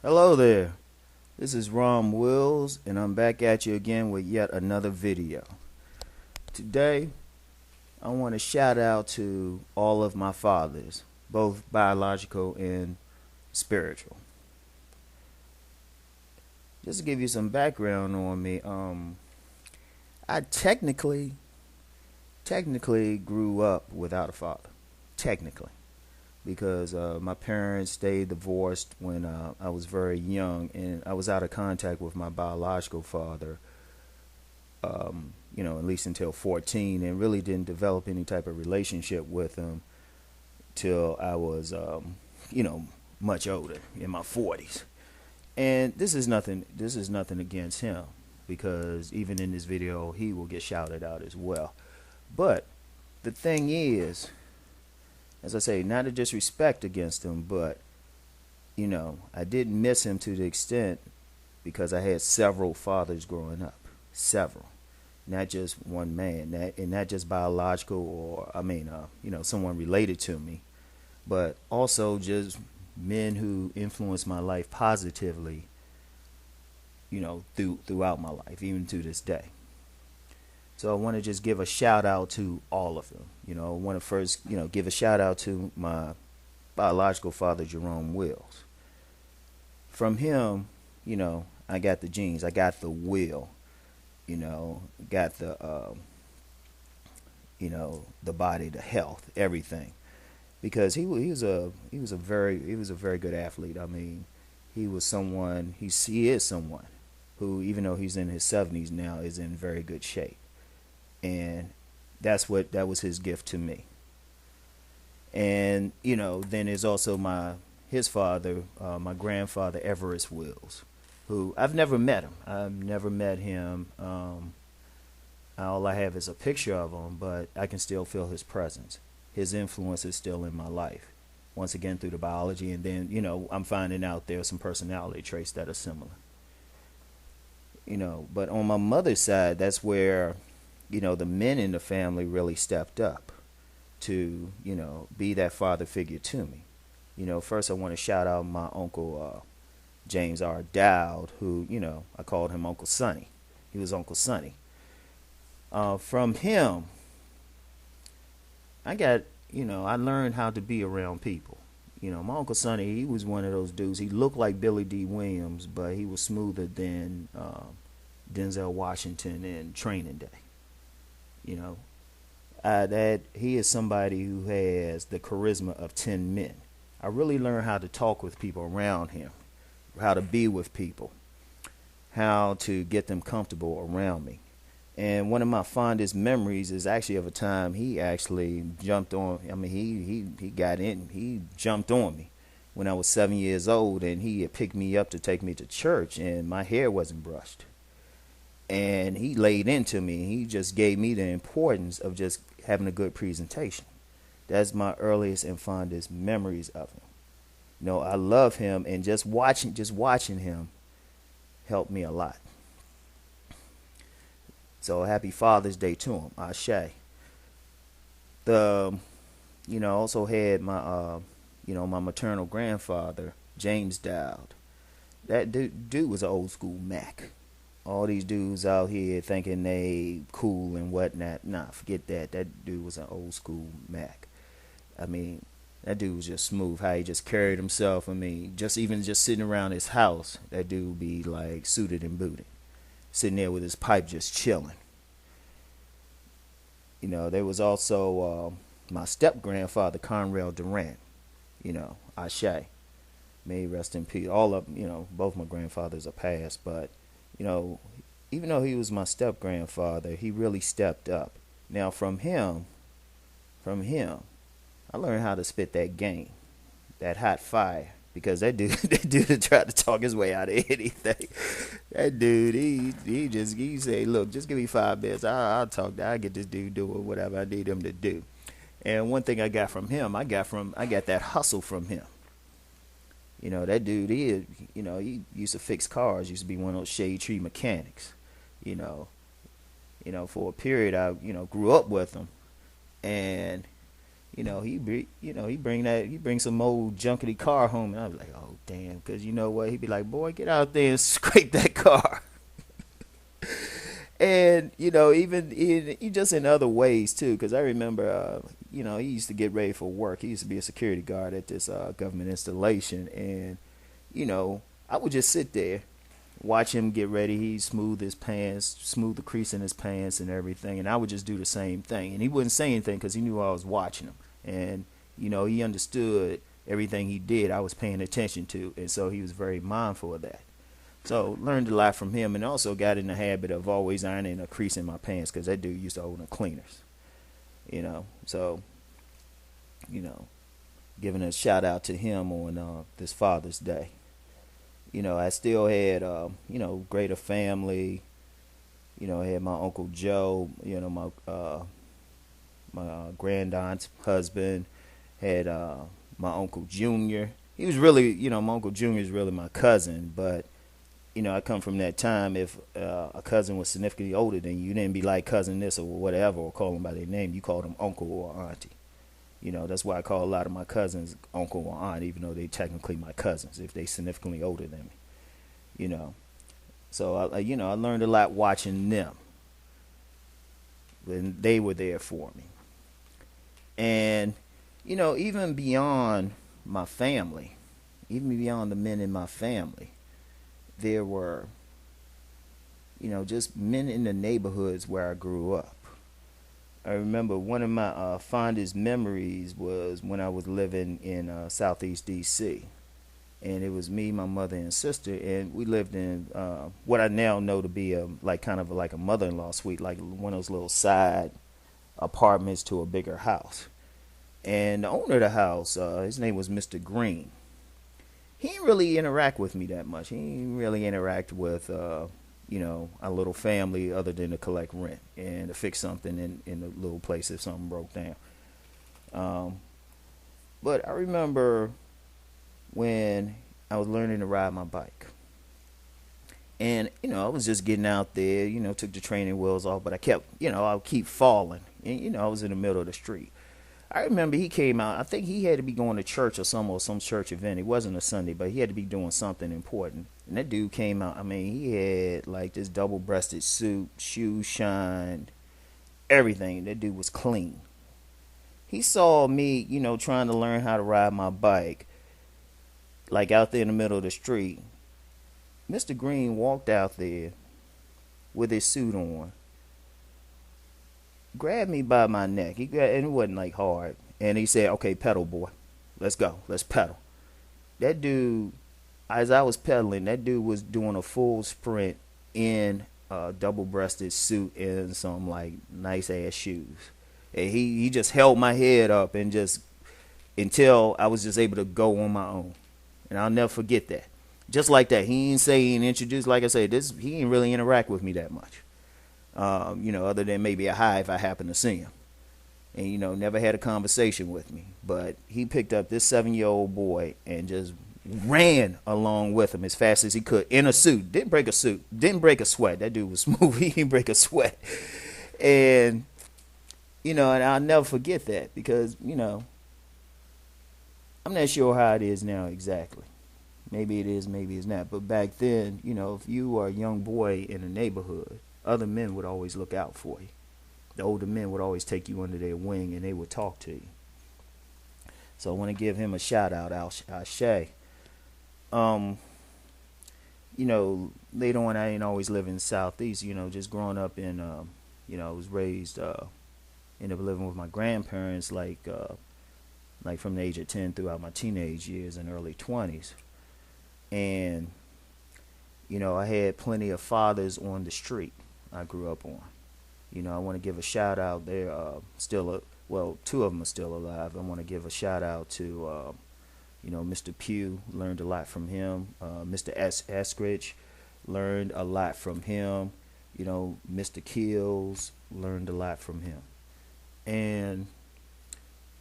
Hello there. This is Rom Wills, and I'm back at you again with yet another video. Today, I want to shout out to all of my fathers, both biological and spiritual. Just to give you some background on me, I technically grew up without a father. Technically. Because my parents stayed divorced when I was very young, and I was out of contact with my biological father, at least until 14, and really didn't develop any type of relationship with him till I was, much older, in my 40s. And this is nothing. This is nothing against him, because even in this video, he will get shouted out as well. But the thing is, as I say, not a disrespect against him, but I didn't miss him to the extent because I had several fathers growing up, several, not just one man, and not just biological or someone related to me, but also just men who influenced my life positively, throughout my life, even to this day. So I want to just give a shout out to all of them. I want to first, give a shout out to my biological father, Jerome Wills. From him, I got the genes, I got the will, got the body, the health, everything. Because he was a very good athlete. I mean, he is someone who, even though he's in his 70s now, is in very good shape, and that was his gift to me. And then there's also his father, my grandfather Everest Wills, who I've never met him. I've never met him. All I have is a picture of him, but I can still feel his presence. His influence is still in my life. Once again, through the biology, and then I'm finding out there are some personality traits that are similar. But on my mother's side, that's where the men in the family really stepped up to, be that father figure to me. First I want to shout out my uncle James R. Dowd, who, I called him Uncle Sonny. He was Uncle Sonny. From him, I learned how to be around people. My Uncle Sonny, he was one of those dudes. He looked like Billy D. Williams, but he was smoother than Denzel Washington in Training Day. That he is somebody who has the charisma of 10 men. I really learned how to talk with people around him, how to be with people, how to get them comfortable around me. And one of my fondest memories is actually of a time he actually jumped on. I mean, he got in. He jumped on me when I was 7 years old, and he had picked me up to take me to church, and my hair wasn't brushed. And he laid into me. He just gave me the importance of just having a good presentation. That's my earliest and fondest memories of him. I love him, and just watching him helped me a lot. So happy Father's Day to him, Ashe. The also had my maternal grandfather, James Dowd. That dude was an old school Mac. All these dudes out here thinking they cool and whatnot. Nah, forget that. That dude was an old school Mac. I mean, that dude was just smooth. How he just carried himself. I mean, just sitting around his house, that dude would be like suited and booted, sitting there with his pipe just chilling. There was also my step grandfather, Conrail Durant. Ashe. May he rest in peace. All of both my grandfathers are passed, but you know, even though he was my step grandfather, he really stepped up. Now from him, I learned how to spit that game, that hot fire. Because that dude, that dude tried to talk his way out of anything. That dude, he say, look, just give me 5 minutes. I'll talk. I'll get this dude doing whatever I need him to do. And one thing I got from him, I got that hustle from him. That dude, he used to fix cars. Used to be one of those shade tree mechanics. You know, for a period, I grew up with him, and he bring some old junkety car home, and I was like, oh damn, because you know what? He'd be like, boy, get out there and scrape that car. And even he just in other ways too, because I remember, he used to get ready for work. He used to be a security guard at this government installation, and you know, I would just sit there, watch him get ready. He'd smooth his pants, smooth the crease in his pants and everything, and I would just do the same thing. And he wouldn't say anything because he knew I was watching him, and he understood everything he did. I was paying attention to, and so he was very mindful of that. So learned a lot from him, and also got in the habit of always ironing a crease in my pants because that dude used to own the cleaners. So giving a shout out to him on this Father's Day. I still had greater family. I had my Uncle Joe. My grandaunt's husband. Had my Uncle Junior. He was really, my Uncle Junior is really my cousin, but I come from that time. If a cousin was significantly older than you, didn't be like cousin this or whatever, or call them by their name. You called them uncle or auntie. That's why I call a lot of my cousins uncle or aunt, even though they technically my cousins if they significantly older than me. So I learned a lot watching them when they were there for me, and even beyond my family, even beyond the men in my family, there were just men in the neighborhoods where I grew up. I remember one of my fondest memories was when I was living in Southeast DC, and it was me, my mother, and sister, and we lived in what I now know to be kind of like a mother-in-law suite, like one of those little side apartments to a bigger house. And the owner of the house, his name was Mr. Green. He didn't really interact with me that much. He didn't really interact with our little family other than to collect rent and to fix something in the little place if something broke down. But I remember when I was learning to ride my bike. And, I was just getting out there, took the training wheels off, but I kept, I would keep falling. And, I was in the middle of the street. I remember he came out, I think he had to be going to church or some church event. It wasn't a Sunday, but he had to be doing something important. And that dude came out, he had like this double-breasted suit, shoes shined, everything. That dude was clean. He saw me, trying to learn how to ride my bike, like out there in the middle of the street. Mr. Green walked out there with his suit on, grabbed me by my neck. And it wasn't like hard. And he said, okay, pedal, boy. Let's go. Let's pedal. That dude, as I was pedaling, that dude was doing a full sprint in a double-breasted suit and some like nice ass shoes. And he just held my head up and just until I was just able to go on my own. And I'll never forget that. Just like that. He didn't say, he didn't introduce, like I said, he didn't really interact with me that much. Other than maybe a hi if I happen to see him. And, never had a conversation with me. But he picked up this 7-year-old boy and just ran along with him as fast as he could in a suit. Didn't break a suit. Didn't break a sweat. That dude was smooth. He didn't break a sweat. And, and I'll never forget that because, I'm not sure how it is now exactly. Maybe it is, maybe it's not. But back then, if you were a young boy in a neighborhood, other men would always look out for you. The older men would always take you under their wing and they would talk to you. So I want to give him a shout out, Al-Shay. Later on I didn't always live in the Southeast, just growing up in, I was raised, ended up living with my grandparents like from the age of 10 throughout my teenage years and early 20s. And, I had plenty of fathers on the street I grew up on. I want to give a shout out there. Two of them are still alive. I want to give a shout out to, Mr. Pugh. Learned a lot from him. Mr. Eskridge, learned a lot from him. Mr. Kills, learned a lot from him. And,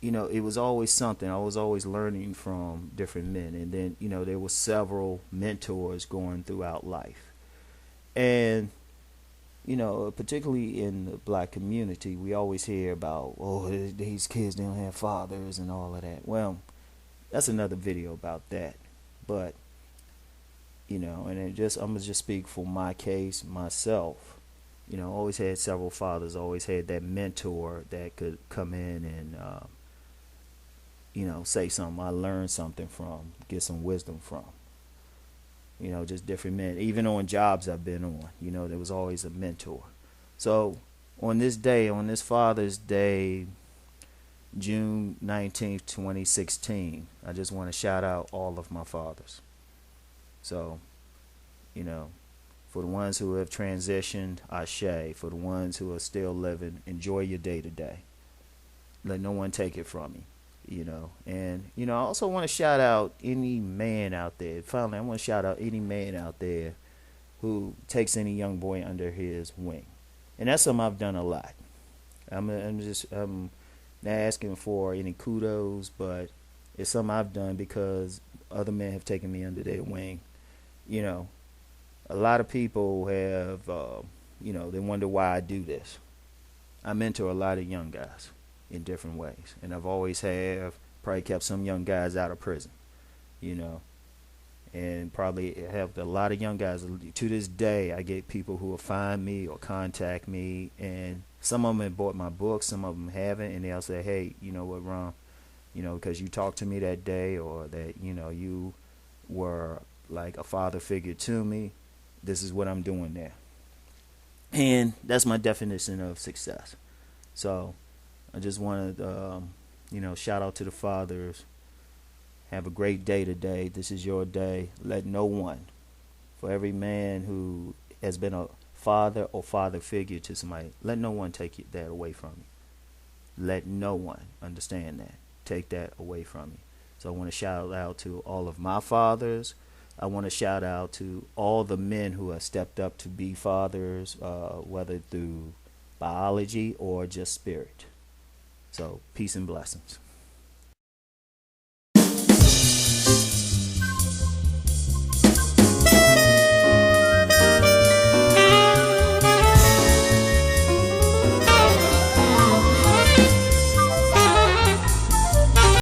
it was always something. I was always learning from different men. And then, there were several mentors going throughout life. And particularly in the black community, we always hear about, oh, these kids don't have fathers and all of that. Well, that's another video about that. But, and I'm going to just speak for my case, myself. Always had several fathers, always had that mentor that could come in and, say something I learned something from, get some wisdom from. Just different men. Even on jobs I've been on, there was always a mentor. So on this day, on this Father's Day, June 19th, 2016, I just want to shout out all of my fathers. So, for the ones who have transitioned, ashe. For the ones who are still living, enjoy your day to day. Let no one take it from you. And I also want to shout out any man out there. Finally, I want to shout out any man out there who takes any young boy under his wing, and that's something I've done a lot. I'm not asking for any kudos, but it's something I've done because other men have taken me under their wing. A lot of people have, they wonder why I do this. I mentor a lot of young guys in different ways, and I've always probably kept some young guys out of prison, and probably helped a lot of young guys. To this day, I get people who will find me or contact me, and some of them have bought my books, some of them haven't, and they'll say, hey, you know what, Ron, because you talked to me that day, or that, you were like a father figure to me, this is what I'm doing there. And that's my definition of success. So I just wanted, shout out to the fathers. Have a great day today. This is your day. Let no one, for every man who has been a father or father figure to somebody, let no one take that away from you. Let no one, understand that, take that away from you. So I want to shout out to all of my fathers. I want to shout out to all the men who have stepped up to be fathers, whether through biology or just spirit. So peace and blessings.